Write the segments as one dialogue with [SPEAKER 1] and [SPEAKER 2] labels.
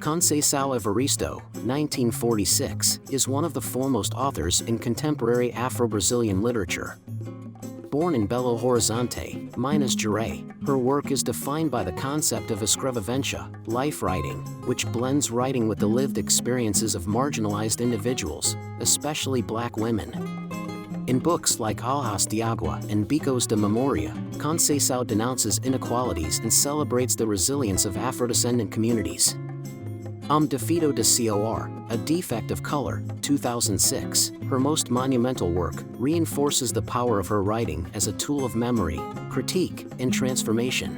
[SPEAKER 1] Conceição Evaristo, 1946, is one of the foremost authors in contemporary Afro-Brazilian literature. Born in Belo Horizonte, Minas Gerais, her work is defined by the concept of escrevivência, life writing, which blends writing with the lived experiences of marginalized individuals, especially Black women. In books like Olhos and Becos da Memória, Conceição denounces inequalities and celebrates the resilience of Afro-descendant communities. Defect of Color, A Defect of Color, 2006, her most monumental work, reinforces the power of her writing as a tool of memory, critique, and transformation.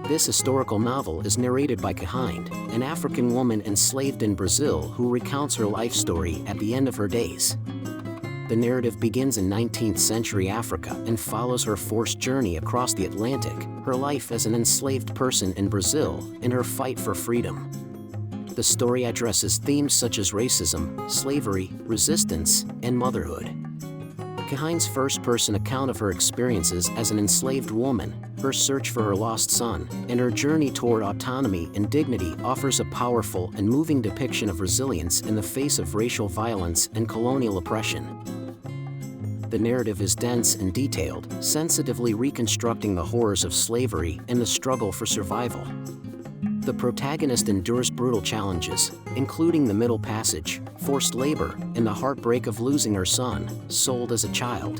[SPEAKER 1] This historical novel is narrated by Kehinde, an African woman enslaved in Brazil who recounts her life story at the end of her days. The narrative begins in 19th century Africa and follows her forced journey across the Atlantic, her life as an enslaved person in Brazil, and her fight for freedom. The story addresses themes such as racism, slavery, resistance, and motherhood. Kehinde's first-person account of her experiences as an enslaved woman, her search for her lost son, and her journey toward autonomy and dignity offers a powerful and moving depiction of resilience in the face of racial violence and colonial oppression. The narrative is dense and detailed, sensitively reconstructing the horrors of slavery and the struggle for survival. The protagonist endures brutal challenges, including the Middle Passage, forced labor, and the heartbreak of losing her son, sold as a child.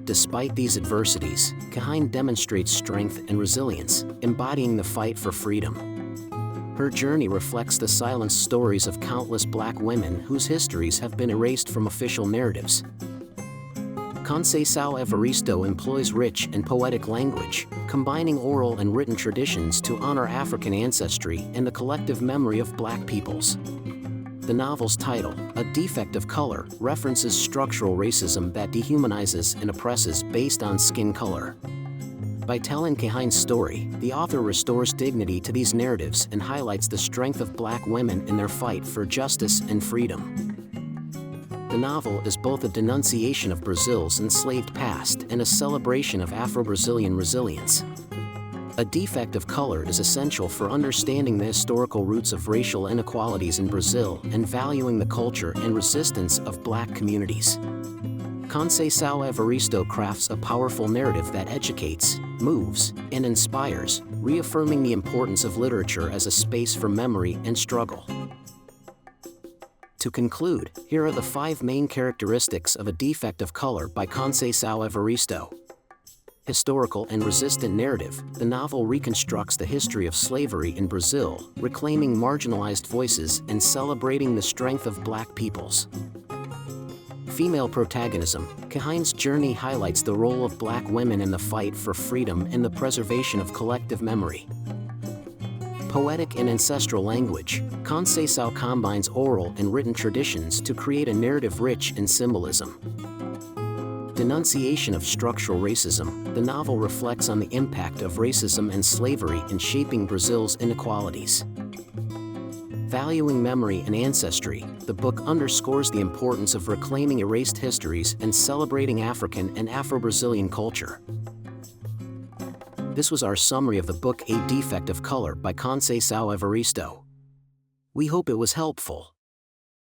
[SPEAKER 1] Despite these adversities, Kehinde demonstrates strength and resilience, embodying the fight for freedom. Her journey reflects the silenced stories of countless Black women whose histories have been erased from official narratives. Conceição Evaristo employs rich and poetic language, combining oral and written traditions to honor African ancestry and the collective memory of Black peoples. The novel's title, A Defect of Color, references structural racism that dehumanizes and oppresses based on skin color. By telling Kehinde's story, the author restores dignity to these narratives and highlights the strength of Black women in their fight for justice and freedom. The novel is both a denunciation of Brazil's enslaved past and a celebration of Afro-Brazilian resilience. A Defect of Color is essential for understanding the historical roots of racial inequalities in Brazil and valuing the culture and resistance of Black communities. Conceição Evaristo crafts a powerful narrative that educates, moves, and inspires, reaffirming the importance of literature as a space for memory and struggle. To conclude, here are the 5 main characteristics of A Defect of Color by Conceição Evaristo. Historical and resistant narrative, the novel reconstructs the history of slavery in Brazil, reclaiming marginalized voices and celebrating the strength of Black peoples. Female protagonism, Kehinde's journey highlights the role of Black women in the fight for freedom and the preservation of collective memory. Poetic and ancestral language, Conceição combines oral and written traditions to create a narrative rich in symbolism. Denunciation of structural racism, the novel reflects on the impact of racism and slavery in shaping Brazil's inequalities. Valuing memory and ancestry, the book underscores the importance of reclaiming erased histories and celebrating African and Afro-Brazilian culture. This was our summary of the book A Defect of Color by Conceição Evaristo. We hope it was helpful.